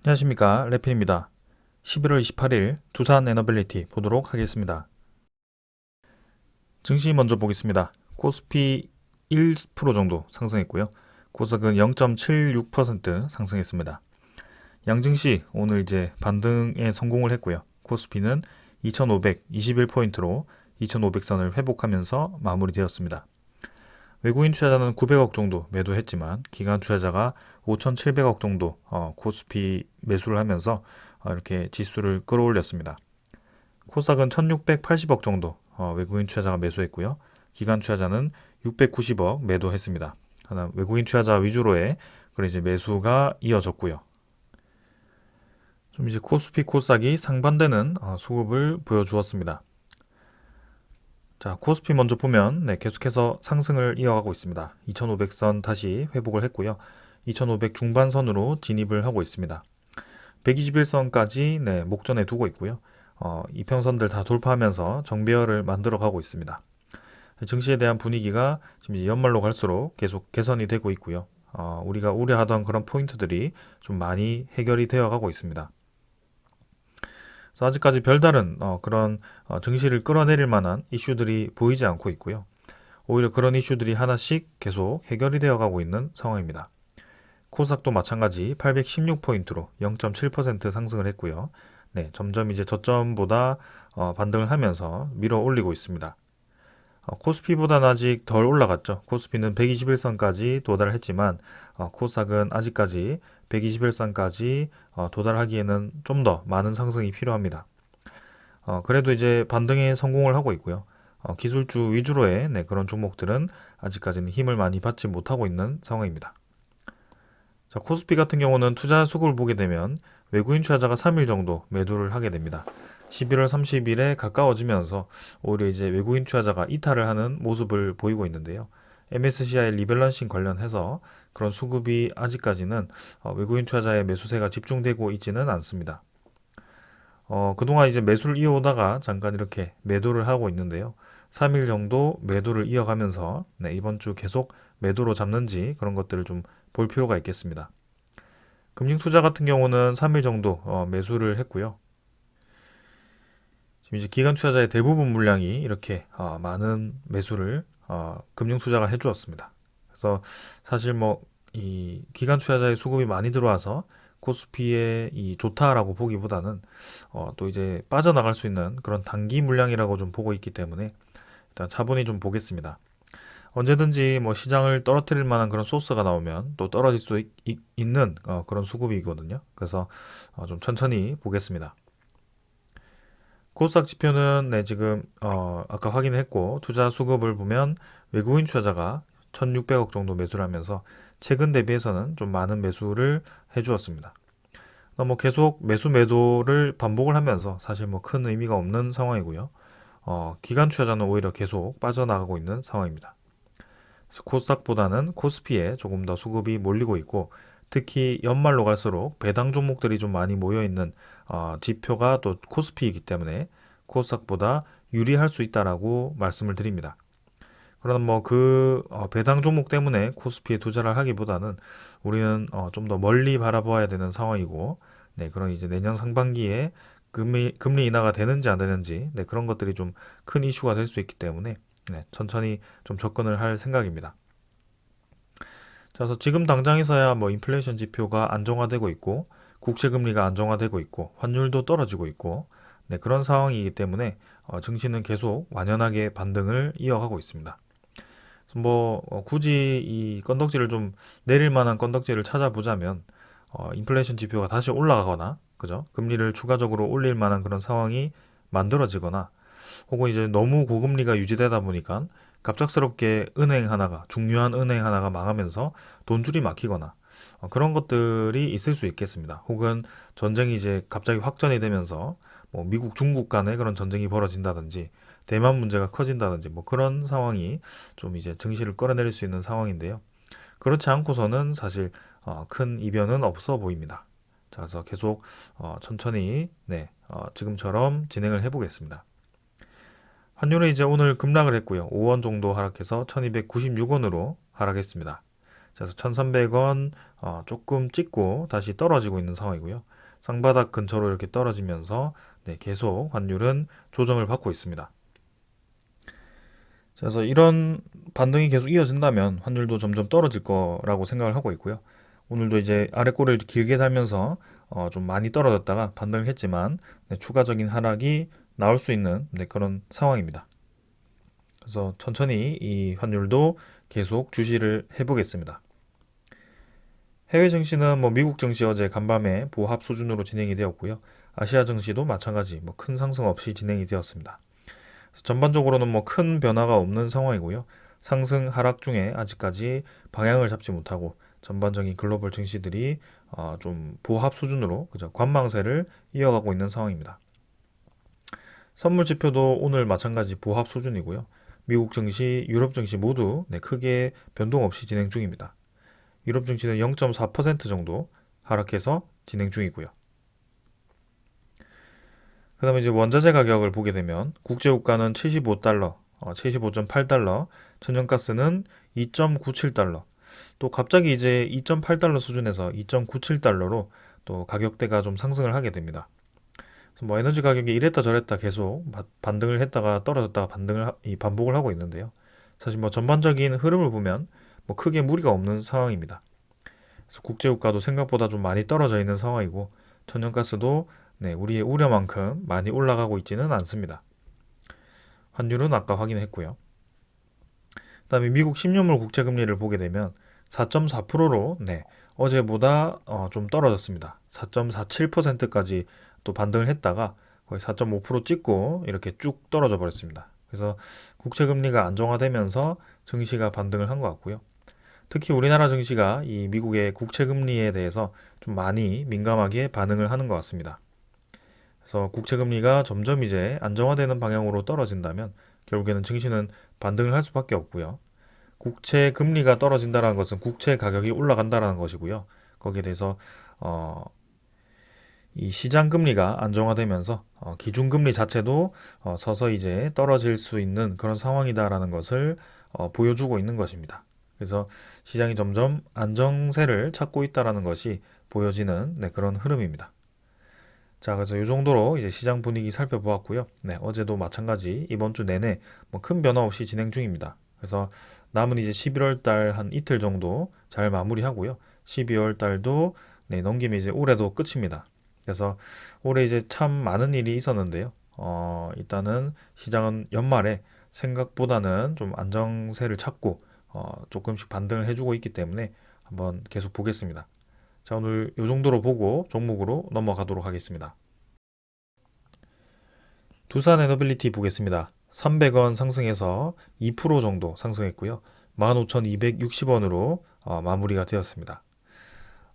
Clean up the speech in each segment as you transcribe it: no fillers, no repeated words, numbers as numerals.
안녕하십니까, 래필입니다. 11월 28일 두산 에너빌리티 보도록 하겠습니다. 증시 먼저 보겠습니다. 코스피 1% 정도 상승했고요. 코스닥은 0.76% 상승했습니다. 양증시 오늘 이제 반등에 성공을 했고요. 코스피는 2521포인트로 2500선을 회복하면서 마무리되었습니다. 외국인 투자자는 900억 정도 매도했지만 기관 투자자가 5,700억 정도 코스피 매수를 하면서 이렇게 지수를 끌어올렸습니다. 코스닥은 1,680억 정도 외국인 투자자가 매수했고요. 기관 투자자는 690억 매도했습니다. 하나 외국인 투자자 위주로의 그런 이제 매수가 이어졌고요. 좀 이제 코스피 코스닥이 상반되는 수급을 보여주었습니다. 자, 코스피 먼저 보면 계속해서 상승을 이어가고 있습니다. 2500선 다시 회복을 했고요. 2500 중반선으로 진입을 하고 있습니다. 121선까지 목전에 두고 있고요. 이평선들 다 돌파하면서 정배열을 만들어 가고 있습니다. 증시에 대한 분위기가 지금 이제 연말로 갈수록 계속 개선이 되고 있고요. 우리가 우려하던 그런 포인트들이 좀 많이 해결이 되어 가고 있습니다. 그래서 아직까지 별다른 그런 증시를 끌어내릴 만한 이슈들이 보이지 않고 있고요. 오히려 그런 이슈들이 하나씩 계속 해결이 되어 가고 있는 상황입니다. 코스닥도 마찬가지 816포인트로 0.7% 상승을 했고요. 점점 이제 저점보다 반등을 하면서 밀어 올리고 있습니다. 코스피보다는 아직 덜 올라갔죠. 코스피는 121선까지 도달했지만 코스닥은 아직까지 121선까지 도달하기에는 좀 더 많은 상승이 필요합니다. 그래도 이제 반등에 성공을 하고 있고요. 기술주 위주로의 그런 종목들은 아직까지는 힘을 많이 받지 못하고 있는 상황입니다. 자, 코스피 같은 경우는 투자 수급을 보게 되면 외국인 투자자가 3일 정도 매도를 하게 됩니다. 11월 30일에 가까워지면서 오히려 이제 외국인 투자자가 이탈을 하는 모습을 보이고 있는데요. MSCI 리밸런싱 관련해서 그런 수급이 아직까지는 외국인 투자자의 매수세가 집중되고 있지는 않습니다. 그동안 이제 매수를 이어오다가 잠깐 이렇게 매도를 하고 있는데요. 3일 정도 매도를 이어가면서 이번 주 계속 매도로 잡는지 그런 것들을 좀 볼 필요가 있겠습니다. 금융투자 같은 경우는 3일 정도 매수를 했고요. 지금 이제 기관 투자자의 대부분 물량이 이렇게 많은 매수를 금융투자가 해주었습니다. 그래서 사실 뭐 이 기관 투자자의 수급이 많이 들어와서 코스피에 이 좋다라고 보기보다는 또 이제 빠져나갈 수 있는 그런 단기 물량이라고 좀 보고 있기 때문에 일단 차분히 좀 보겠습니다. 언제든지 뭐 시장을 떨어뜨릴 만한 그런 소스가 나오면 또 떨어질 수 있는 그런 수급이거든요. 그래서 좀 천천히 보겠습니다. 코스닥 지표는 지금 아까 확인을 했고 투자 수급을 보면 외국인 투자자가 1,600억 정도 매수를 하면서 최근 대비해서는 좀 많은 매수를 해주었습니다. 뭐 계속 매도를 반복을 하면서 사실 뭐 큰 의미가 없는 상황이고요. 기관 투자자는 오히려 계속 빠져나가고 있는 상황입니다. 그래서 코스닥보다는 코스피에 조금 더 수급이 몰리고 있고 특히 연말로 갈수록 배당 종목들이 좀 많이 모여 있는 지표가 또 코스피이기 때문에 코스닥보다 유리할 수 있다라고 말씀을 드립니다. 그러나 뭐 그 배당 종목 때문에 코스피에 투자를 하기보다는 우리는 좀 더 멀리 바라봐야 되는 상황이고, 그런 이제 내년 상반기에 금리 인하가 되는지 안 되는지, 그런 것들이 좀 큰 이슈가 될 수 있기 때문에 천천히 좀 접근을 할 생각입니다. 자, 그래서 지금 당장에서야 뭐 인플레이션 지표가 안정화되고 있고, 국채 금리가 안정화되고 있고, 환율도 떨어지고 있고, 그런 상황이기 때문에 증시는 계속 완연하게 반등을 이어가고 있습니다. 그래서 뭐 굳이 이 건덕지를 좀 내릴 만한 건덕지를 찾아보자면 인플레이션 지표가 다시 올라가거나 그죠? 금리를 추가적으로 올릴 만한 그런 상황이 만들어지거나 혹은 이제 너무 고금리가 유지되다 보니까 갑작스럽게 은행 하나가 중요한 은행 하나가 망하면서 돈줄이 막히거나 그런 것들이 있을 수 있겠습니다. 혹은 전쟁이 이제 갑자기 확전이 되면서 뭐 미국 중국 간에 그런 전쟁이 벌어진다든지 대만 문제가 커진다든지 뭐 그런 상황이 좀 이제 증시를 끌어내릴 수 있는 상황인데요. 그렇지 않고서는 사실 큰 이변은 없어 보입니다. 자, 그래서 계속 천천히 지금처럼 진행을 해보겠습니다. 환율은 이제 오늘 급락을 했고요. 5원 정도 하락해서 1296원으로 하락했습니다. 그래서 1300원 조금 찍고 다시 떨어지고 있는 상황이고요. 쌍바닥 근처로 이렇게 떨어지면서 네, 계속 환율은 조정을 받고 있습니다. 그래서 이런 반등이 계속 이어진다면 환율도 점점 떨어질 거라고 생각을 하고 있고요. 오늘도 이제 아래 꼬리를 길게 달면서 좀 많이 떨어졌다가 반등을 했지만 네, 추가적인 하락이 나올 수 있는 네, 그런 상황입니다. 그래서 천천히 이 환율도 계속 주시를 해보겠습니다. 해외 증시는 뭐 미국 증시 어제 간밤에 보합 수준으로 진행이 되었고요. 아시아 증시도 마찬가지 뭐 큰 상승 없이 진행이 되었습니다. 전반적으로는 뭐 큰 변화가 없는 상황이고요. 상승 하락 중에 아직까지 방향을 잡지 못하고 전반적인 글로벌 증시들이 좀 보합 수준으로 그죠? 관망세를 이어가고 있는 상황입니다. 선물 지표도 오늘 마찬가지 보합 수준이고요. 미국 증시, 유럽 증시 모두 네, 크게 변동 없이 진행 중입니다. 유럽 증시는 0.4% 정도 하락해서 진행 중이고요. 그 다음에 이제 원자재 가격을 보게 되면 국제유가는 75달러, 75.8달러, 천연가스는 2.97달러, 또 갑자기 이제 2.8달러 수준에서 2.97달러로 또 가격대가 좀 상승을 하게 됩니다. 그래서 뭐 에너지 가격이 이랬다 저랬다 계속 반등을 했다가 떨어졌다가 반복을 하고 있는데요. 사실 뭐 전반적인 흐름을 보면 뭐 크게 무리가 없는 상황입니다. 그래서 국제유가도 생각보다 좀 많이 떨어져 있는 상황이고 천연가스도 네, 우리의 우려만큼 많이 올라가고 있지는 않습니다. 환율은 아까 확인했고요. 그다음에 미국 10년물 국채금리를 보게 되면 4.4%로 네, 어제보다 좀 떨어졌습니다. 4.47%까지 또 반등을 했다가 거의 4.5% 찍고 이렇게 쭉 떨어져 버렸습니다. 그래서 국채금리가 안정화되면서 증시가 반등을 한 것 같고요. 특히 우리나라 증시가 이 미국의 국채금리에 대해서 좀 많이 민감하게 반응을 하는 것 같습니다. 그래서 국채금리가 점점 이제 안정화되는 방향으로 떨어진다면 결국에는 증시는 반등을 할 수밖에 없고요. 국채 금리가 떨어진다는 것은 국채 가격이 올라간다는 것이고요. 거기에 대해서 이 시장 금리가 안정화되면서 기준 금리 자체도 서서히 이제 떨어질 수 있는 그런 상황이다라는 것을 보여주고 있는 것입니다. 그래서 시장이 점점 안정세를 찾고 있다라는 것이 보여지는 네, 그런 흐름입니다. 자, 그래서 이 정도로 이제 시장 분위기 살펴보았고요. 네, 어제도 마찬가지 이번 주 내내 뭐 큰 변화 없이 진행 중입니다. 그래서 남은 이제 11월 달 한 이틀 정도 잘 마무리하고요. 12월 달도 네, 넘기면 이제 올해도 끝입니다. 그래서 올해 이제 참 많은 일이 있었는데요. 일단은 시장은 연말에 생각보다는 좀 안정세를 찾고 조금씩 반등을 해주고 있기 때문에 한번 계속 보겠습니다. 자, 오늘 이 정도로 보고 종목으로 넘어가도록 하겠습니다. 두산 에너빌리티 보겠습니다. 300원 상승해서 2% 정도 상승했고요. 15,260원으로 마무리가 되었습니다.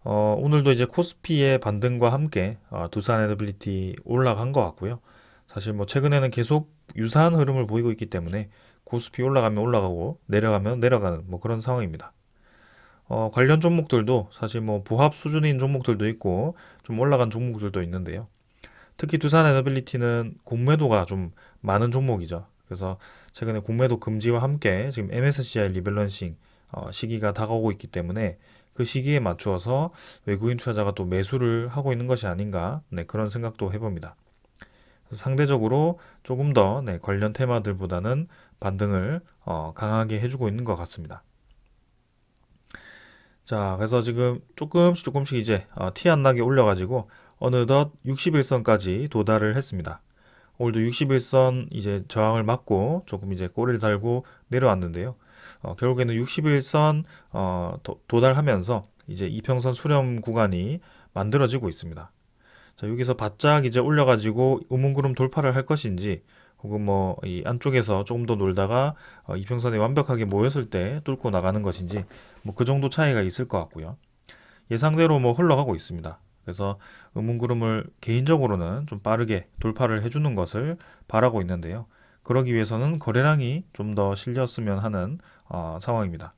오늘도 이제 코스피의 반등과 함께 두산 에너빌리티 올라간 것 같고요. 사실 뭐 최근에는 계속 유사한 흐름을 보이고 있기 때문에 코스피 올라가면 올라가고 내려가면 내려가는 뭐 그런 상황입니다. 관련 종목들도 사실 뭐 부합 수준인 종목들도 있고 좀 올라간 종목들도 있는데요. 특히 두산 에너빌리티는 공매도가 좀 많은 종목이죠. 그래서 최근에 공매도 금지와 함께 지금 MSCI 리밸런싱 시기가 다가오고 있기 때문에 그 시기에 맞추어서 외국인 투자자가 또 매수를 하고 있는 것이 아닌가 네, 그런 생각도 해봅니다. 상대적으로 조금 더 네, 관련 테마들보다는 반등을 강하게 해주고 있는 것 같습니다. 자, 그래서 지금 조금씩 이제 티 안 나게 올려가지고 어느덧 61선까지 도달을 했습니다. 오늘도 61선 이제 저항을 맞고 조금 이제 꼬리를 달고 내려왔는데요. 결국에는 61선 도달하면서 이제 이평선 수렴 구간이 만들어지고 있습니다. 자, 여기서 바짝 이제 올려가지고 우문구름 돌파를 할 것인지 혹은 뭐 이 안쪽에서 조금 더 놀다가 이평선에 완벽하게 모였을 때 뚫고 나가는 것인지 뭐 그 정도 차이가 있을 것 같고요. 예상대로 뭐 흘러가고 있습니다. 그래서 음운구름을 개인적으로는 좀 빠르게 돌파를 해주는 것을 바라고 있는데요. 그러기 위해서는 거래량이 좀 더 실렸으면 하는 상황입니다.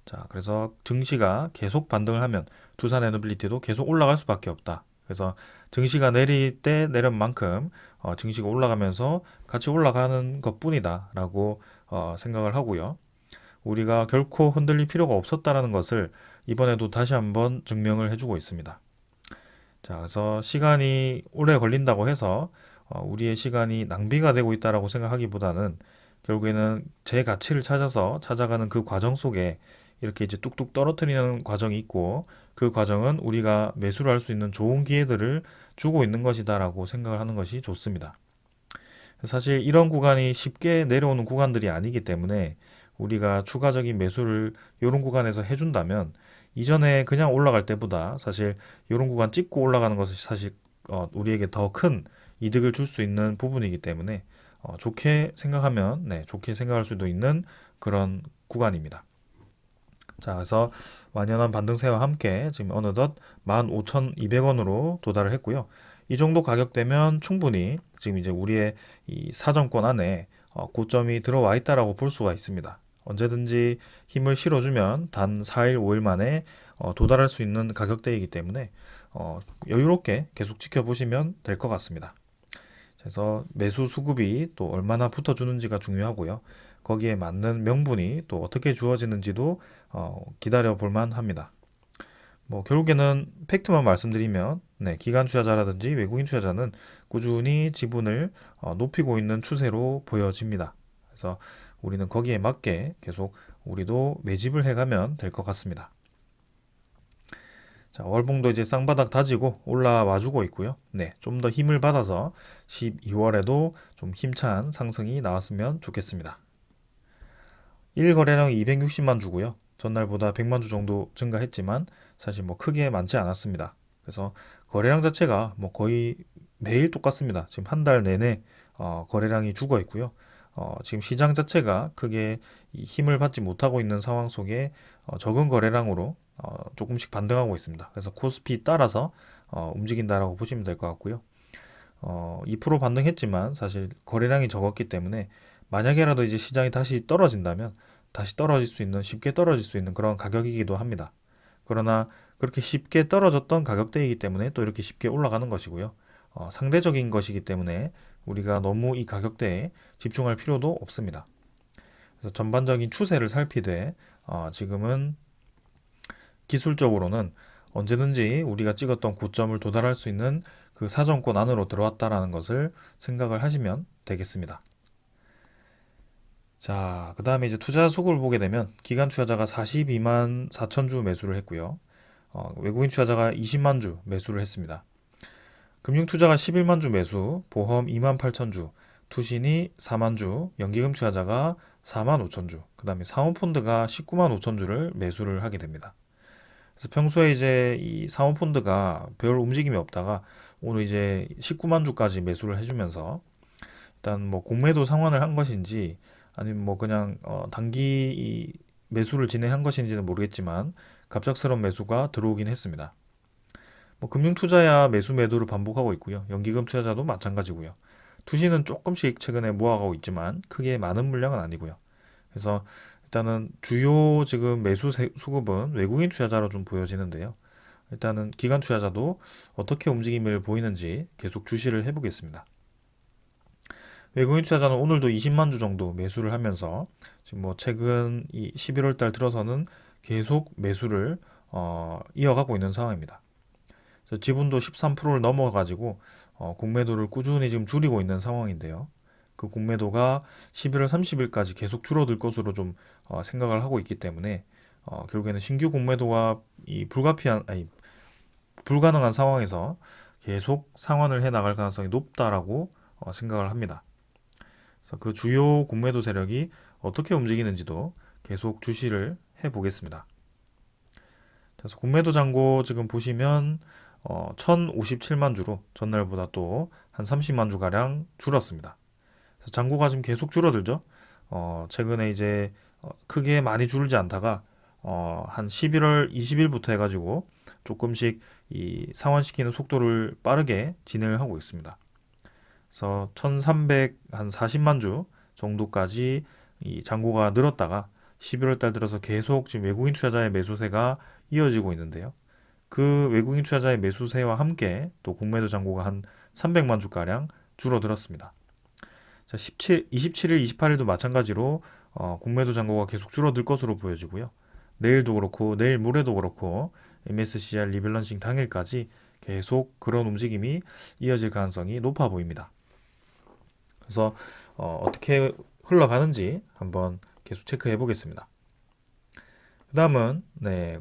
자, 그래서 증시가 계속 반등을 하면 두산 에너빌리티도 계속 올라갈 수밖에 없다. 그래서 증시가 내릴 때 내린 만큼 증시가 올라가면서 같이 올라가는 것뿐이다 라고 생각을 하고요. 우리가 결코 흔들릴 필요가 없었다라는 것을 이번에도 다시 한번 증명을 해주고 있습니다. 자, 그래서 시간이 오래 걸린다고 해서 우리의 시간이 낭비가 되고 있다라고 생각하기보다는 결국에는 제 가치를 찾아서 찾아가는 그 과정 속에 이렇게 이제 뚝뚝 떨어뜨리는 과정이 있고 그 과정은 우리가 매수를 할 수 있는 좋은 기회들을 주고 있는 것이다라고 생각을 하는 것이 좋습니다. 사실 이런 구간이 쉽게 내려오는 구간들이 아니기 때문에 우리가 추가적인 매수를 이런 구간에서 해준다면 이전에 그냥 올라갈 때보다 사실 이런 구간 찍고 올라가는 것이 사실 우리에게 더 큰 이득을 줄 수 있는 부분이기 때문에 좋게 생각하면 좋게 생각할 수도 있는 그런 구간입니다. 자, 그래서 완연한 반등세와 함께 지금 어느덧 15,200원으로 도달을 했고요. 이 정도 가격대면 충분히 지금 이제 우리의 이 사정권 안에 고점이 들어와 있다라고 볼 수가 있습니다. 언제든지 힘을 실어주면 단 4일, 5일 만에 도달할 수 있는 가격대이기 때문에 여유롭게 계속 지켜보시면 될 것 같습니다. 그래서 매수 수급이 또 얼마나 붙어주는지가 중요하고요. 거기에 맞는 명분이 또 어떻게 주어지는지도 기다려 볼 만합니다. 뭐 결국에는 팩트만 말씀드리면 기관 투자자라든지 외국인 투자자는 꾸준히 지분을 높이고 있는 추세로 보여집니다. 그래서 우리는 거기에 맞게 계속 우리도 매집을 해가면 될 것 같습니다. 자, 월봉도 이제 쌍바닥 다지고 올라와 주고 있고요. 좀 더 힘을 받아서 12월에도 좀 힘찬 상승이 나왔으면 좋겠습니다. 1거래량 260만 주고요. 전날보다 100만 주 정도 증가했지만 사실 뭐 크게 많지 않았습니다. 그래서 거래량 자체가 뭐 거의 매일 똑같습니다. 지금 한 달 내내 거래량이 죽어 있고요. 지금 시장 자체가 크게 힘을 받지 못하고 있는 상황 속에 적은 거래량으로 조금씩 반등하고 있습니다. 그래서 코스피 따라서 움직인다라고 보시면 될 것 같고요. 2% 반등했지만 사실 거래량이 적었기 때문에 만약에라도 이제 시장이 다시 떨어진다면 다시 떨어질 수 있는 쉽게 떨어질 수 있는 그런 가격이기도 합니다. 그러나 그렇게 쉽게 떨어졌던 가격대이기 때문에 또 이렇게 쉽게 올라가는 것이고요. 상대적인 것이기 때문에 우리가 너무 이 가격대에 집중할 필요도 없습니다. 그래서 전반적인 추세를 살피되 지금은 기술적으로는 언제든지 우리가 찍었던 고점을 도달할 수 있는 그 사정권 안으로 들어왔다라는 것을 생각을 하시면 되겠습니다. 자, 그 다음에 이제 투자 수급을 보게 되면 기관 투자자가 42만 4천 주 매수를 했고요. 외국인 투자자가 20만 주 매수를 했습니다. 금융 투자가 11만 주 매수, 보험 2만 8천 주, 투신이 4만 주, 연기금 투자자가 4만 5천 주, 그 다음에 사모펀드가 19만 5천 주를 매수를 하게 됩니다. 그래서 평소에 이제 이 사모펀드가 별 움직임이 없다가 오늘 이제 19만 주까지 매수를 해주면서 일단 뭐 공매도 상환을 한 것인지 아니면 뭐 그냥 단기 이 매수를 진행한 것인지는 모르겠지만 갑작스러운 매수가 들어오긴 했습니다. 뭐 금융투자야 매수 매도를 반복하고 있고요. 연기금 투자자도 마찬가지고요. 투시는 조금씩 최근에 모아가고 있지만 크게 많은 물량은 아니고요. 그래서 일단은 주요 지금 매수 수급은 외국인 투자자로 좀 보여지는데요. 일단은 기관 투자자도 어떻게 움직임을 보이는지 계속 주시를 해보겠습니다. 외국인 투자자는 오늘도 20만 주 정도 매수를 하면서 지금 뭐 최근 이 11월 달 들어서는 계속 매수를 이어가고 있는 상황입니다. 그래서 지분도 13%를 넘어가지고 공매도를 꾸준히 지금 줄이고 있는 상황인데요. 그 공매도가 11월 30일까지 계속 줄어들 것으로 좀 생각을 하고 있기 때문에 결국에는 신규 공매도가 이 불가능한 상황에서 계속 상환을 해 나갈 가능성이 높다라고 생각을 합니다. 그래서 그 주요 공매도 세력이 어떻게 움직이는지도 계속 주시를 해 보겠습니다. 그래서 공매도 잔고 지금 보시면 1057만 주로 전날보다 또 한 30만 주 가량 줄었습니다. 그래서 잔고가 지금 계속 줄어들죠. 최근에 이제 크게 많이 줄지 않다가 한 11월 20일부터 해가지고 조금씩 이 상환시키는 속도를 빠르게 진행을 하고 있습니다. 그래서 1340만 주 정도까지 이 잔고가 늘었다가 11월 달 들어서 계속 지금 외국인 투자자의 매수세가 이어지고 있는데요. 그 외국인 투자자의 매수세와 함께 또 공매도 잔고가 한 300만 주가량 줄어들었습니다. 자, 27일, 28일도 마찬가지로 공매도 잔고가 계속 줄어들 것으로 보여지고요. 내일도 그렇고 내일 모레도 그렇고 MSCI 리밸런싱 당일까지 계속 그런 움직임이 이어질 가능성이 높아 보입니다. 그래서 어떻게 흘러가는지 한번 계속 체크해 보겠습니다. 그 다음은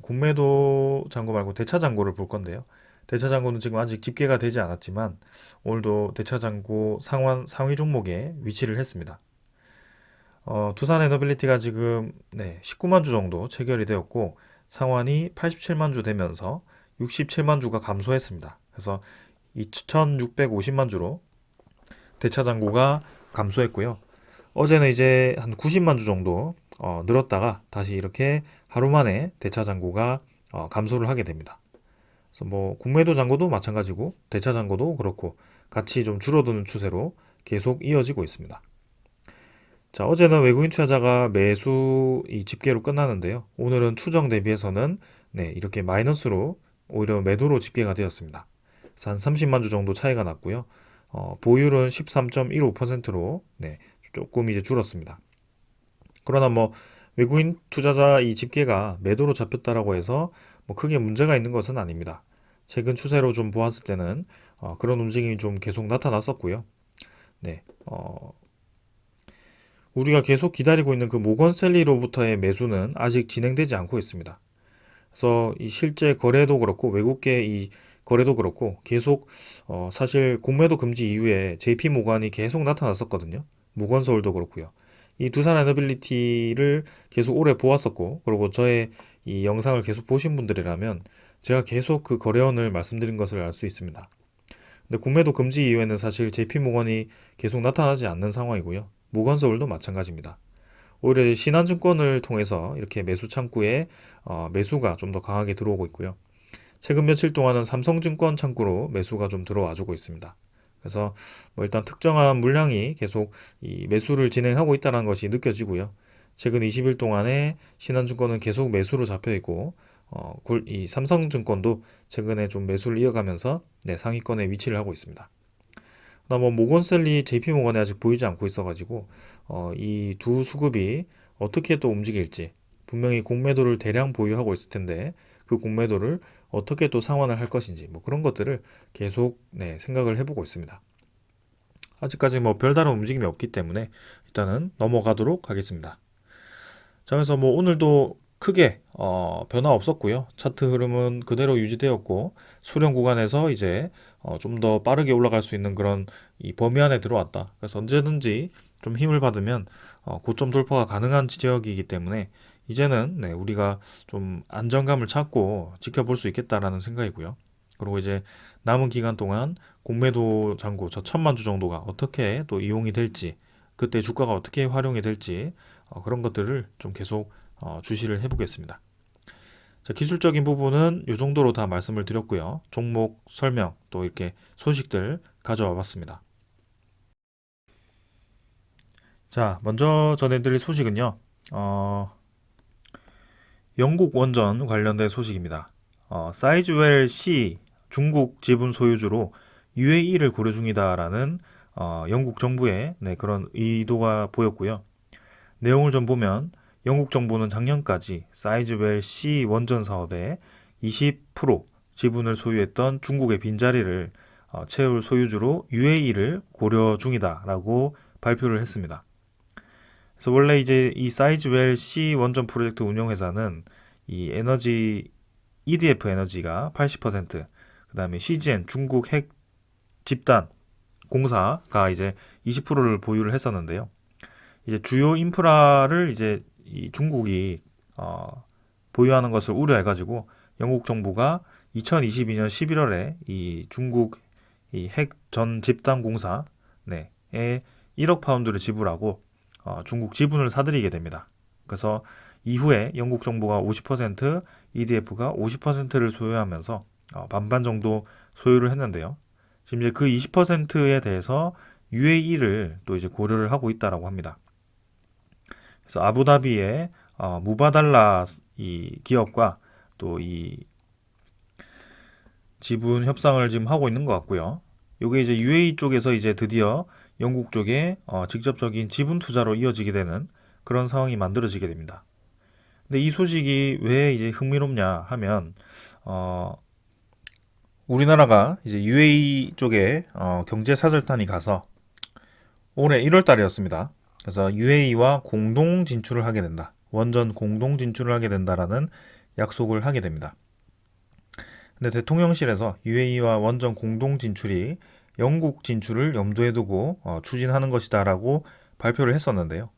공매도 잔고 말고 대차 잔고를 볼 건데요. 대차 잔고는 지금 아직 집계가 되지 않았지만 오늘도 대차 잔고 상위 종목에 위치를 했습니다. 두산 에너빌리티가 지금 19만 주 정도 체결이 되었고 상환이 87만 주 되면서 67만 주가 감소했습니다. 그래서 2,650만 주로 대차 잔고가 감소했고요. 어제는 이제 한 90만 주 정도 늘었다가 다시 이렇게 하루 만에 대차 잔고가 감소를 하게 됩니다. 그래서 뭐 국매도 잔고도 마찬가지고 대차 잔고도 그렇고 같이 좀 줄어드는 추세로 계속 이어지고 있습니다. 자, 어제는 외국인 투자자가 매수 이 집계로 끝나는데요. 오늘은 추정 대비해서는 이렇게 마이너스로 오히려 매도로 집계가 되었습니다. 그래서 한 30만 주 정도 차이가 났고요. 보율은 13.15%로 조금 이제 줄었습니다. 그러나 뭐 외국인 투자자 이 집계가 매도로 잡혔다라고 해서 뭐 크게 문제가 있는 것은 아닙니다. 최근 추세로 좀 보았을 때는 그런 움직임이 좀 계속 나타났었고요. 우리가 계속 기다리고 있는 그 모건 스탠리로부터의 매수는 아직 진행되지 않고 있습니다. 그래서 이 실제 거래도 그렇고 외국계 이 거래도 그렇고 계속 사실 공매도 금지 이후에 JP 모건이 계속 나타났었거든요. 모건서울도 그렇고요. 이 두산 에너빌리티를 계속 오래 보았었고 그리고 저의 이 영상을 계속 보신 분들이라면 제가 계속 그 거래원을 말씀드린 것을 알 수 있습니다. 근데 공매도 금지 이후에는 사실 JP 모건이 계속 나타나지 않는 상황이고요. 모건서울도 마찬가지입니다. 오히려 신한증권을 통해서 이렇게 매수 창구에 매수가 좀 더 강하게 들어오고 있고요. 최근 며칠 동안은 삼성증권 창구로 매수가 좀 들어와주고 있습니다. 그래서 뭐 일단 특정한 물량이 계속 이 매수를 진행하고 있다는 것이 느껴지고요. 최근 20일 동안에 신한증권은 계속 매수로 잡혀 있고 이 삼성증권도 최근에 좀 매수를 이어가면서 상위권에 위치를 하고 있습니다. 뭐 모건스탠리, JP모건이 아직 보이지 않고 있어가지고 이 두 수급이 어떻게 또 움직일지 분명히 공매도를 대량 보유하고 있을 텐데 그 공매도를 어떻게 또 상환을 할 것인지 뭐 그런 것들을 계속 생각을 해보고 있습니다. 아직까지 뭐 별다른 움직임이 없기 때문에 일단은 넘어가도록 하겠습니다. 자, 그래서 뭐 오늘도 크게 변화 없었고요. 차트 흐름은 그대로 유지되었고 수렴 구간에서 이제 좀 더 빠르게 올라갈 수 있는 그런 이 범위 안에 들어왔다. 그래서 언제든지 좀 힘을 받으면 고점 돌파가 가능한 지역이기 때문에 이제는 우리가 좀 안정감을 찾고 지켜볼 수 있겠다라는 생각이고요. 그리고 이제 남은 기간 동안 공매도 잔고 저 1,000만 주 정도가 어떻게 또 이용이 될지 그때 주가가 어떻게 활용이 될지 그런 것들을 좀 계속 주시를 해보겠습니다. 자, 기술적인 부분은 이 정도로 다 말씀을 드렸고요. 종목 설명 또 이렇게 소식들 가져와 봤습니다. 자, 먼저 전해드릴 소식은요. 영국 원전 관련된 소식입니다. 사이즈웰 C 중국 지분 소유주로 UAE를 고려 중이다라는 영국 정부의 그런 의도가 보였고요. 내용을 좀 보면 영국 정부는 작년까지 사이즈웰 C 원전 사업에 20% 지분을 소유했던 중국의 빈자리를 채울 소유주로 UAE를 고려 중이다라고 발표를 했습니다. 그래서 원래 이제 이 사이즈웰 C 원전 프로젝트 운영회사는 이 에너지 EDF 에너지가 80%, 그다음에 CGN 중국 핵 집단 공사가 이제 20%를 보유를 했었는데요. 이제 주요 인프라를 이제 이 중국이 보유하는 것을 우려해가지고 영국 정부가 2022년 11월에 이 중국 이 핵 전 집단 공사에 1억 파운드를 지불하고 중국 지분을 사들이게 됩니다. 그래서 이후에 영국 정부가 50%, EDF가 50%를 소유하면서 반반 정도 소유를 했는데요. 지금 이제 그 20%에 대해서 UAE를 또 이제 고려를 하고 있다라고 합니다. 그래서 아부다비의 무바달라 이 기업과 또 이 지분 협상을 지금 하고 있는 것 같고요. 이게 이제 UAE 쪽에서 이제 드디어 영국 쪽에 직접적인 지분 투자로 이어지게 되는 그런 상황이 만들어지게 됩니다. 근데 이 소식이 왜 이제 흥미롭냐 하면 우리나라가 이제 UAE 쪽에 경제 사절단이 가서 올해 1월 달이었습니다. 그래서 UAE와 공동 진출을 하게 된다. 원전 공동 진출을 하게 된다라는 약속을 하게 됩니다. 근데 대통령실에서 UAE와 원전 공동 진출이 영국 진출을 염두에 두고 추진하는 것이다라고 발표를 했었는데요.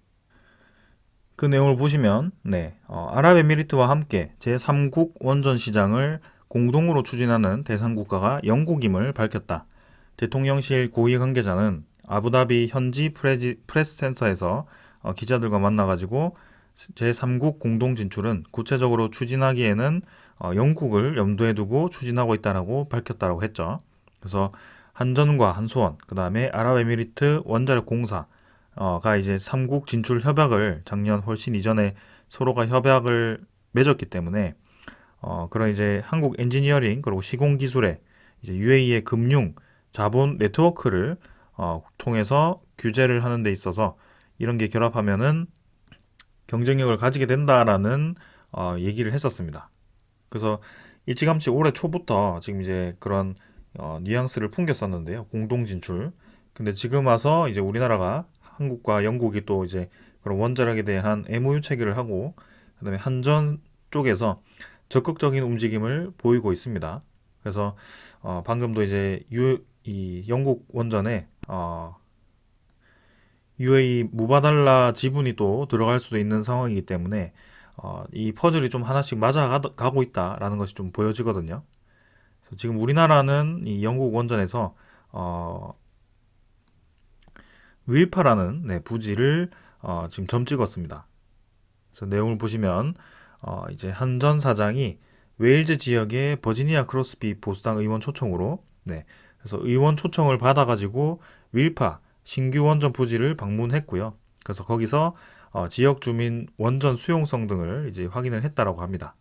그 내용을 보시면 아랍에미리트와 함께 제3국 원전 시장을 공동으로 추진하는 대상 국가가 영국임을 밝혔다. 대통령실 고위 관계자는 아부다비 현지 프레스 센터에서 기자들과 만나가지고 제3국 공동 진출은 구체적으로 추진하기에는 영국을 염두에 두고 추진하고 있다라고 밝혔다라고 했죠. 그래서 한전과 한수원, 그 다음에 아랍에미리트 원자력 공사가 이제 3국 진출 협약을 작년 훨씬 이전에 서로가 협약을 맺었기 때문에 그런 이제 한국 엔지니어링 그리고 시공기술에 이제 UAE의 금융 자본 네트워크를 통해서 규제를 하는 데 있어서 이런 게 결합하면은 경쟁력을 가지게 된다라는 얘기를 했었습니다. 그래서 일찌감치 올해 초부터 지금 이제 그런 뉘앙스를 풍겼었는데요. 공동 진출. 근데 지금 와서 이제 우리나라가 한국과 영국이 또 이제 그런 원자력에 대한 MOU 체결을 하고 그다음에 한전 쪽에서 적극적인 움직임을 보이고 있습니다. 그래서 방금도 이제 이 영국 원전에 UAE 무바달라 지분이 또 들어갈 수도 있는 상황이기 때문에 이 퍼즐이 좀 하나씩 맞아가고 있다라는 것이 좀 보여지거든요. 그래서 지금 우리나라는 이 영국 원전에서 윌파라는 부지를 지금 점 찍었습니다. 그래서 내용을 보시면 이제 한전 사장이 웨일즈 지역의 버지니아 크로스비 보수당 의원 초청으로 그래서 의원 초청을 받아가지고 윌파 신규 원전 부지를 방문했고요. 그래서 거기서 지역 주민 원전 수용성 등을 이제 확인을 했다라고 합니다.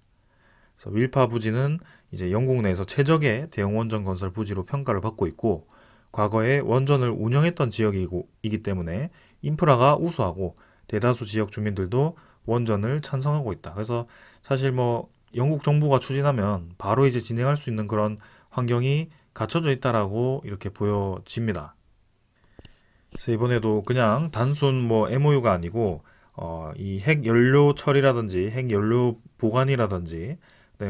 그래서 윌파 부지는 이제 영국 내에서 최적의 대형 원전 건설 부지로 평가를 받고 있고 과거에 원전을 운영했던 지역이기 때문에 인프라가 우수하고 대다수 지역 주민들도 원전을 찬성하고 있다. 그래서 사실 뭐 영국 정부가 추진하면 바로 이제 진행할 수 있는 그런 환경이 갖춰져 있다라고 이렇게 보여집니다. 그래서 이번에도 그냥 단순 뭐 MOU가 아니고 이 핵 연료 처리라든지 핵 연료 보관이라든지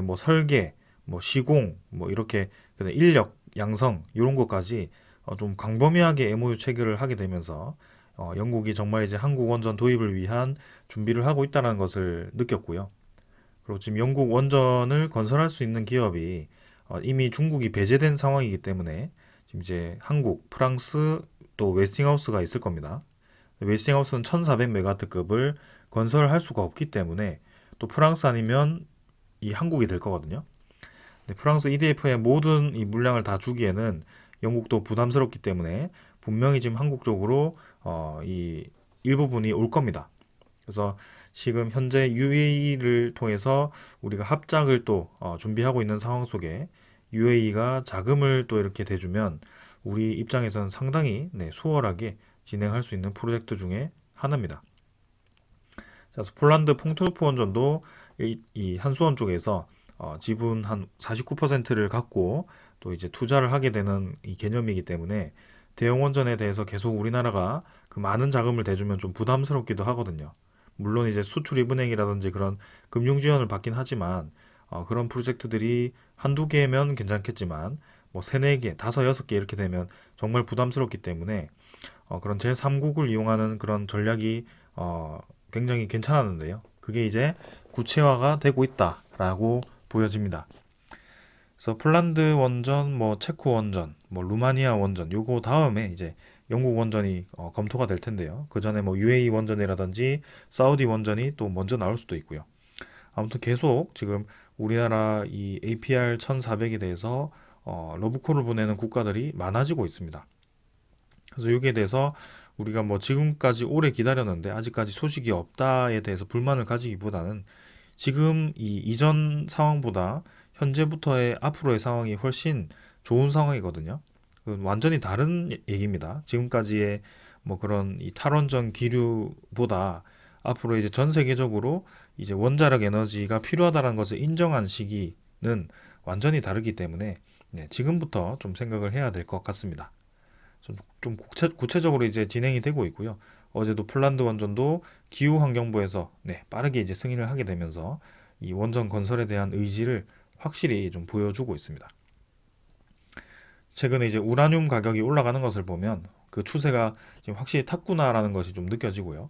뭐 설계, 뭐 시공, 뭐 이렇게 인력 양성 이런 것까지 좀 광범위하게 MOU 체결을 하게 되면서 영국이 정말 이제 한국 원전 도입을 위한 준비를 하고 있다는 것을 느꼈고요. 그리고 지금 영국 원전을 건설할 수 있는 기업이 이미 중국이 배제된 상황이기 때문에 지금 이제 한국, 프랑스 또 웨스팅하우스가 있을 겁니다. 웨스팅하우스는 1400메가와트급을 건설할 수가 없기 때문에 또 프랑스 아니면 이 한국이 될 거거든요. 근데 프랑스 EDF의 모든 이 물량을 다 주기에는 영국도 부담스럽기 때문에 분명히 지금 한국 쪽으로 이 일부분이 올 겁니다. 그래서 지금 현재 UAE를 통해서 우리가 합작을 또 준비하고 있는 상황 속에 UAE가 자금을 또 이렇게 대주면 우리 입장에서는 상당히 수월하게 진행할 수 있는 프로젝트 중에 하나입니다. 그래서 폴란드 퐁트노프 원전도 이 한수원 쪽에서 지분 한 49%를 갖고 또 이제 투자를 하게 되는 이 개념이기 때문에 대형 원전에 대해서 계속 우리나라가 그 많은 자금을 대주면 좀 부담스럽기도 하거든요. 물론 이제 수출입은행이라든지 그런 금융 지원을 받긴 하지만 그런 프로젝트들이 한두 개면 괜찮겠지만 뭐 세네 개, 다섯, 여섯 개 이렇게 되면 정말 부담스럽기 때문에 그런 제3국을 이용하는 그런 전략이 굉장히 괜찮았는데요. 그게 이제 구체화가 되고 있다라고 보여집니다. 그래서 폴란드 원전, 뭐 체코 원전, 뭐 루마니아 원전 요거 다음에 이제 영국 원전이 검토가 될 텐데요. 그 전에 뭐 UAE 원전이라든지 사우디 원전이 또 먼저 나올 수도 있고요. 아무튼 계속 지금 우리나라 이 APR 1400에 대해서 러브콜을 보내는 국가들이 많아지고 있습니다. 그래서 여기에 대해서 우리가 뭐 지금까지 오래 기다렸는데 아직까지 소식이 없다에 대해서 불만을 가지기보다는 지금 이 이전 상황보다 현재부터의 앞으로의 상황이 훨씬 좋은 상황이거든요. 완전히 다른 얘기입니다. 지금까지의 뭐 그런 이 탈원전 기류보다 앞으로 이제 전 세계적으로 이제 원자력 에너지가 필요하다는 것을 인정한 시기는 완전히 다르기 때문에 네, 지금부터 좀 생각을 해야 될 것 같습니다. 좀 구체적으로 이제 진행이 되고 있고요. 어제도 폴란드 원전도 기후환경부에서 네, 빠르게 이제 승인을 하게 되면서 이 원전 건설에 대한 의지를 확실히 좀 보여주고 있습니다. 최근에 이제 우라늄 가격이 올라가는 것을 보면 그 추세가 지금 확실히 탔구나라는 것이 좀 느껴지고요.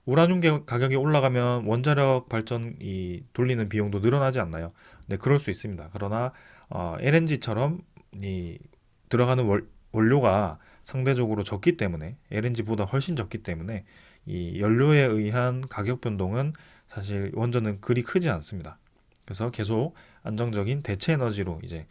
우라늄 가격이 올라가면 원자력 발전이 돌리는 비용도 늘어나지 않나요? 네, 그럴 수 있습니다. 그러나 LNG처럼 이 들어가는 원료가 상대적으로 적기 때문에 LNG보다 훨씬 적기 때문에 이 연료에 의한 가격 변동은 사실 원전은 그리 크지 않습니다. 그래서 계속 안정적인 대체 에너지로 이제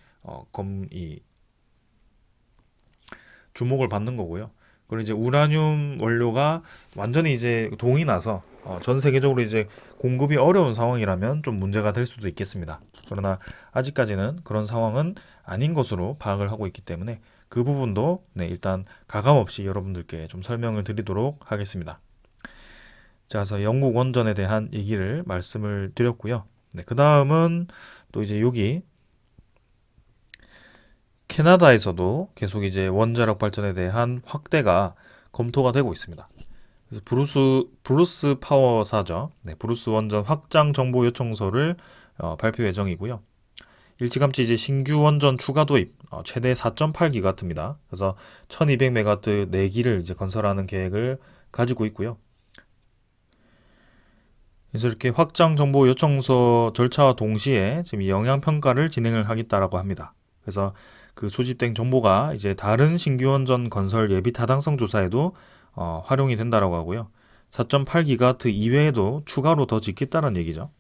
주목을 받는 거고요. 그리고 이제 우라늄 원료가 완전히 이제 동이 나서 전 세계적으로 이제 공급이 어려운 상황이라면 좀 문제가 될 수도 있겠습니다. 그러나 아직까지는 그런 상황은 아닌 것으로 파악을 하고 있기 때문에 그 부분도 네, 일단 가감 없이 여러분들께 좀 설명을 드리도록 하겠습니다. 자, 그래서 영국 원전에 대한 얘기를 말씀을 드렸고요. 네, 그 다음은 또 이제 여기 캐나다에서도 계속 이제 원자력 발전에 대한 확대가 검토가 되고 있습니다. 그래서 브루스 파워사죠. 네, 브루스 원전 확장 정보 요청서를 발표 예정이고요. 일찌감치 이제 신규 원전 추가 도입 최대 4.8기가와트입니다. 그래서 1200메가와트 4기를 이제 건설하는 계획을 가지고 있고요. 그래서 이렇게 확장 정보 요청서 절차와 동시에 지금 영향 평가를 진행을 하겠다라고 합니다. 그래서 그 수집된 정보가 이제 다른 신규 원전 건설 예비 타당성 조사에도 활용이 된다라고 하고요. 4.8기가와트 이외에도 추가로 더 짓겠다는 얘기죠.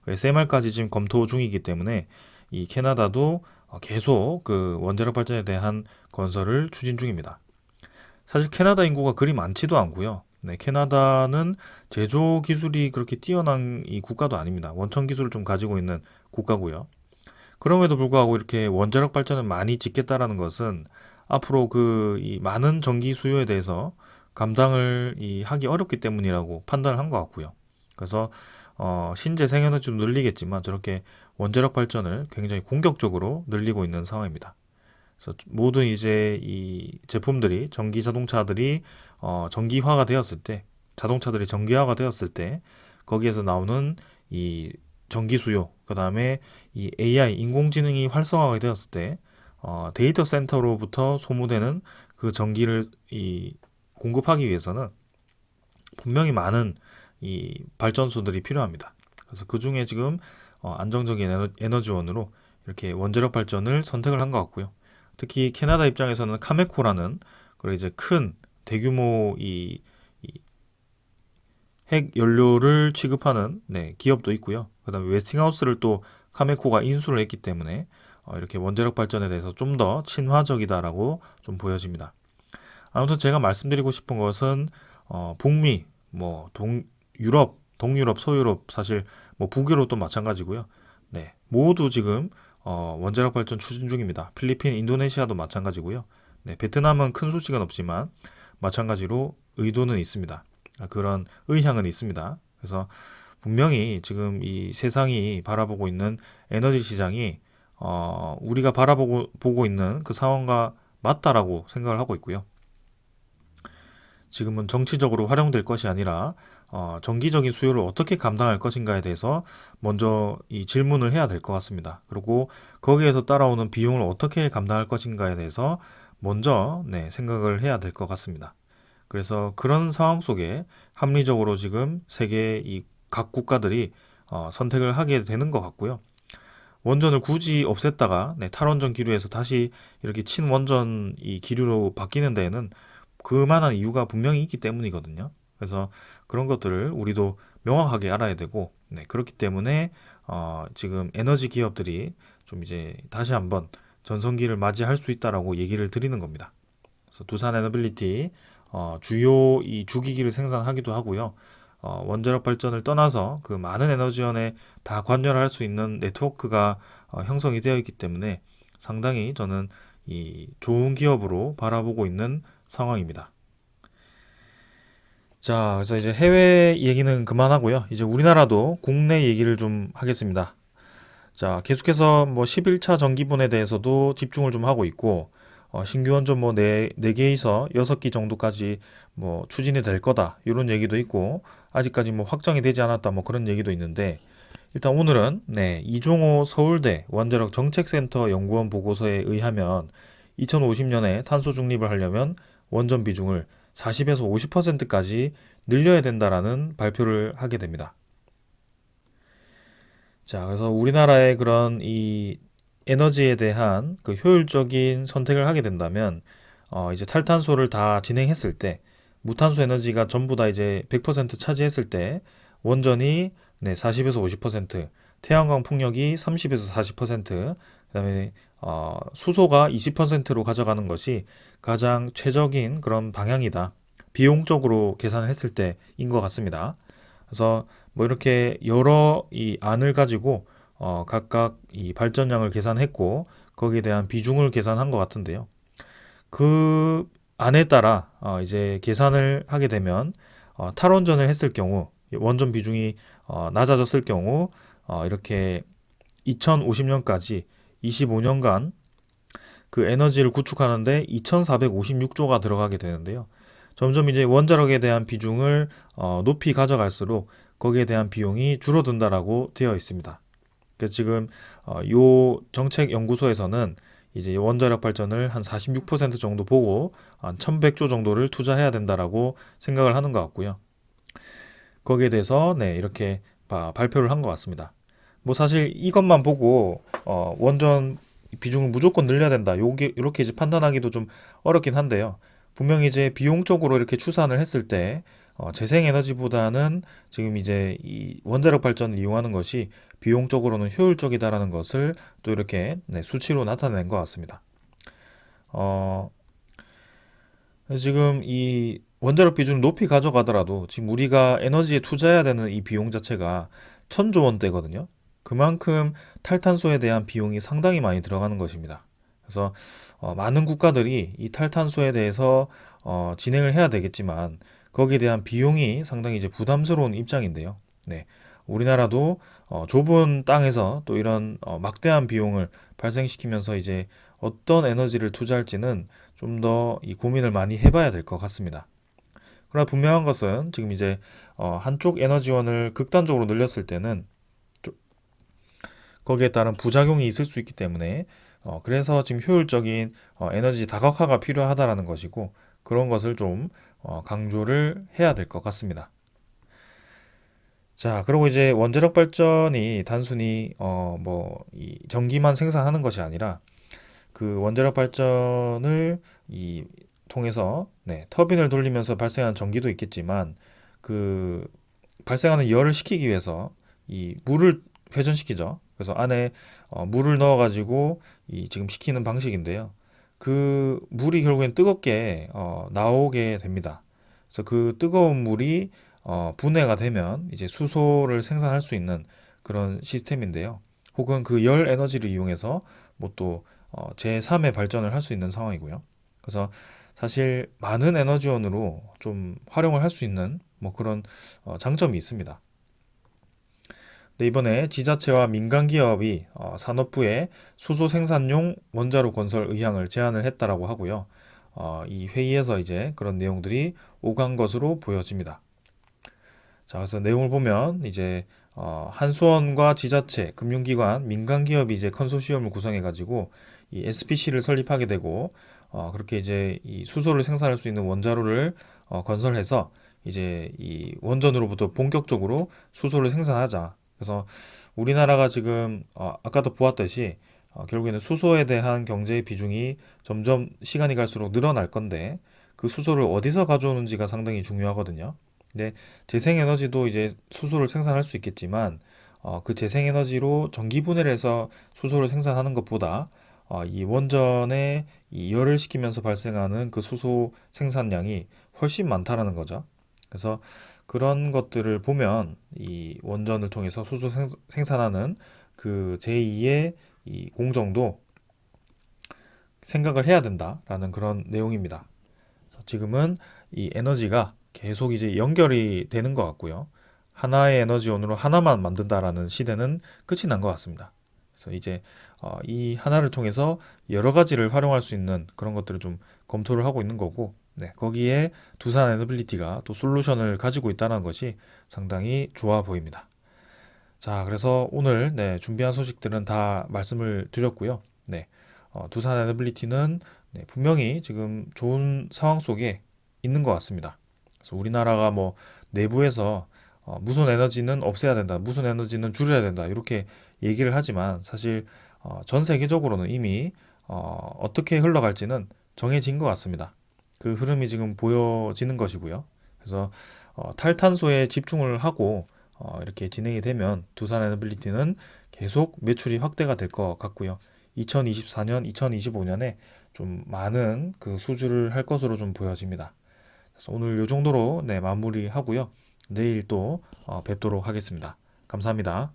SMR까지 지금 검토 중이기 때문에 이 캐나다도 계속 그 원자력 발전에 대한 건설을 추진 중입니다. 사실 캐나다 인구가 그리 많지도 않고요. 네, 캐나다는 제조 기술이 그렇게 뛰어난 이 국가도 아닙니다. 원천 기술을 좀 가지고 있는 국가고요. 그럼에도 불구하고 이렇게 원자력 발전을 많이 짓겠다라는 것은 앞으로 그 이 많은 전기 수요에 대해서 감당을 하기 어렵기 때문이라고 판단을 한 것 같고요. 그래서 신재생에너지 좀 늘리겠지만 저렇게 원자력 발전을 굉장히 공격적으로 늘리고 있는 상황입니다. 그래서 모든 이제 이 제품들이 전기 자동차들이 전기화가 되었을 때 자동차들이 전기화가 되었을 때 거기에서 나오는 이 전기 수요 그다음에 이 AI 인공지능이 활성화가 되었을 때 데이터 센터로부터 소모되는 그 전기를 공급하기 위해서는 분명히 많은 이 발전소들이 필요합니다. 그래서 그 중에 지금 안정적인 에너지원으로 이렇게 원자력 발전을 선택을 한 것 같고요. 특히 캐나다 입장에서는 카메코라는 그리고 이제 큰 대규모 핵 연료를 취급하는 네, 기업도 있고요. 그다음에 웨스팅하우스를 또 카메코가 인수를 했기 때문에 이렇게 원자력 발전에 대해서 좀 더 친화적이다라고 좀 보여집니다. 아무튼 제가 말씀드리고 싶은 것은 북미, 뭐 유럽, 동유럽, 서유럽 사실 뭐 북유럽도 마찬가지고요. 네, 모두 지금 원자력 발전 추진 중입니다. 필리핀, 인도네시아도 마찬가지고요. 네, 베트남은 큰 소식은 없지만 마찬가지로 의도는 있습니다. 그런 의향은 있습니다. 그래서 분명히 지금 이 세상이 바라보고 있는 에너지 시장이 우리가 보고 있는 그 상황과 맞다라고 생각을 하고 있고요. 지금은 정치적으로 활용될 것이 아니라 정기적인 수요를 어떻게 감당할 것인가에 대해서 먼저 이 질문을 해야 될 것 같습니다. 그리고 거기에서 따라오는 비용을 어떻게 감당할 것인가에 대해서 먼저 네, 생각을 해야 될 것 같습니다. 그래서 그런 상황 속에 합리적으로 지금 세계 이 각 국가들이 선택을 하게 되는 것 같고요. 원전을 굳이 없앴다가 네, 탈원전 기류에서 다시 이렇게 친원전 이 기류로 바뀌는 데에는 그만한 이유가 분명히 있기 때문이거든요. 그래서 그런 것들을 우리도 명확하게 알아야 되고, 네, 그렇기 때문에 지금 에너지 기업들이 좀 이제 다시 한번 전성기를 맞이할 수 있다라고 얘기를 드리는 겁니다. 그래서 두산 에너빌리티 주요 이 주기기를 생산하기도 하고요. 원자력 발전을 떠나서 그 많은 에너지원에 다 관여할 수 있는 네트워크가 형성이 되어 있기 때문에 상당히 저는 이 좋은 기업으로 바라보고 있는 상황입니다. 자, 그래서 이제 해외 얘기는 그만하고요. 이제 우리나라도 국내 얘기를 좀 하겠습니다. 자, 계속해서 뭐 11차 전기분에 대해서도 집중을 좀 하고 있고, 신규 원전 뭐 4개에서 6기 정도까지 뭐 추진이 될 거다. 이런 얘기도 있고, 아직까지 뭐 확정이 되지 않았다. 뭐 그런 얘기도 있는데, 일단 오늘은 이종호 서울대 원자력 정책센터 연구원 보고서에 의하면 2050년에 탄소 중립을 하려면 원전 비중을 40에서 50%까지 늘려야 된다라는 발표를 하게 됩니다. 자, 그래서 우리나라의 그런 이 에너지에 대한 그 효율적인 선택을 하게 된다면, 이제 탈탄소를 다 진행했을 때, 무탄소 에너지가 전부 다 이제 100% 차지했을 때, 원전이 40에서 50%, 태양광 풍력이 30에서 40%, 그다음에 수소가 20%로 가져가는 것이 가장 최적인 그런 방향이다. 비용적으로 계산을 했을 때인 것 같습니다. 그래서 뭐 이렇게 여러 이 안을 가지고 각각 이 발전량을 계산했고 거기에 대한 비중을 계산한 것 같은데요. 그 안에 따라 이제 계산을 하게 되면 탈원전을 했을 경우 원전 비중이 낮아졌을 경우 이렇게 2050년까지 25년간 그 에너지를 구축하는데 2,456조가 들어가게 되는데요. 점점 이제 원자력에 대한 비중을 높이 가져갈수록 거기에 대한 비용이 줄어든다라고 되어 있습니다. 그래서 지금 요 정책 연구소에서는 이제 원자력 발전을 한 46% 정도 보고 한 1,100조 정도를 투자해야 된다라고 생각을 하는 것 같고요. 거기에 대해서 이렇게 발표를 한 것 같습니다. 뭐 사실 이것만 보고 원전 비중을 무조건 늘려야 된다. 요게 이렇게 이제 판단하기도 좀 어렵긴 한데요. 분명히 이제 비용적으로 이렇게 추산을 했을 때 재생에너지보다는 지금 이제 이 원자력 발전을 이용하는 것이 비용적으로는 효율적이다라는 것을 또 이렇게 수치로 나타낸 것 같습니다. 어, 지금 이 원자력 비중을 높이 가져가더라도 지금 우리가 에너지에 투자해야 되는 이 비용 자체가 1,000조 원대거든요. 그만큼 탈탄소에 대한 비용이 상당히 많이 들어가는 것입니다. 그래서 많은 국가들이 이 탈탄소에 대해서 진행을 해야 되겠지만 거기에 대한 비용이 상당히 이제 부담스러운 입장인데요. 네. 우리나라도 좁은 땅에서 또 이런 막대한 비용을 발생시키면서 이제 어떤 에너지를 투자할지는 좀 더 이 고민을 많이 해봐야 될 것 같습니다. 그러나 분명한 것은 지금 이제 한쪽 에너지원을 극단적으로 늘렸을 때는 거기에 따른 부작용이 있을 수 있기 때문에 그래서 지금 효율적인 에너지 다각화가 필요하다라는 것이고 그런 것을 좀 강조를 해야 될 것 같습니다. 자, 그리고 이제 원자력 발전이 단순히 뭐 이 전기만 생산하는 것이 아니라 그 원자력 발전을 이 통해서 터빈을 돌리면서 발생하는 전기도 있겠지만 그 발생하는 열을 식히기 위해서 이 물을 회전시키죠. 그래서 안에 물을 넣어가지고 이 지금 식히는 방식인데요. 그 물이 결국엔 뜨겁게 나오게 됩니다. 그래서 그 뜨거운 물이 분해가 되면 이제 수소를 생산할 수 있는 그런 시스템인데요. 혹은 그 열 에너지를 이용해서 뭐 또 제3의 발전을 할 수 있는 상황이고요. 그래서 사실 많은 에너지원으로 좀 활용을 할 수 있는 뭐 그런 장점이 있습니다. 네, 이번에 지자체와 민간 기업이 산업부에 수소 생산용 원자로 건설 의향을 제안을 했다라고 하고요. 이 회의에서 이제 그런 내용들이 오간 것으로 보여집니다. 자, 그래서 내용을 보면 이제 한수원과 지자체, 금융기관, 민간 기업이 이제 컨소시엄을 구성해 가지고 이 SPC를 설립하게 되고 그렇게 이제 이 수소를 생산할 수 있는 원자로를 건설해서 이제 이 원전으로부터 본격적으로 수소를 생산하자. 그래서 우리나라가 지금 아까도 보았듯이 결국에는 수소에 대한 경제의 비중이 점점 시간이 갈수록 늘어날 건데 그 수소를 어디서 가져오는지가 상당히 중요하거든요. 근데 재생에너지도 이제 수소를 생산할 수 있겠지만 그 재생에너지로 전기 분해를 해서 수소를 생산하는 것보다 이 원전에 이 열을 식히면서 발생하는 그 수소 생산량이 훨씬 많다라는 거죠. 그래서 그런 것들을 보면 이 원전을 통해서 수소 생산하는 그 제2의 이 공정도 생각을 해야 된다라는 그런 내용입니다. 지금은 이 에너지가 계속 이제 연결이 되는 것 같고요. 하나의 에너지원으로 하나만 만든다라는 시대는 끝이 난 것 같습니다. 그래서 이제 이 하나를 통해서 여러 가지를 활용할 수 있는 그런 것들을 좀 검토를 하고 있는 거고, 네, 거기에 두산 에너빌리티가 또 솔루션을 가지고 있다는 것이 상당히 좋아 보입니다. 자, 그래서 오늘 네, 준비한 소식들은 다 말씀을 드렸고요. 네, 두산 에너빌리티는 네, 분명히 지금 좋은 상황 속에 있는 것 같습니다. 그래서 우리나라가 뭐 내부에서 무슨 에너지는 없애야 된다, 무슨 에너지는 줄여야 된다 이렇게 얘기를 하지만 사실 전 세계적으로는 이미 어떻게 흘러갈지는 정해진 것 같습니다. 그 흐름이 지금 보여지는 것이고요. 그래서 탈탄소에 집중을 하고 이렇게 진행이 되면 두산 에너빌리티는 계속 매출이 확대가 될 것 같고요. 2024년, 2025년에 좀 많은 그 수주를 할 것으로 좀 보여집니다. 그래서 오늘 이 정도로 네, 마무리하고요. 내일 또 뵙도록 하겠습니다. 감사합니다.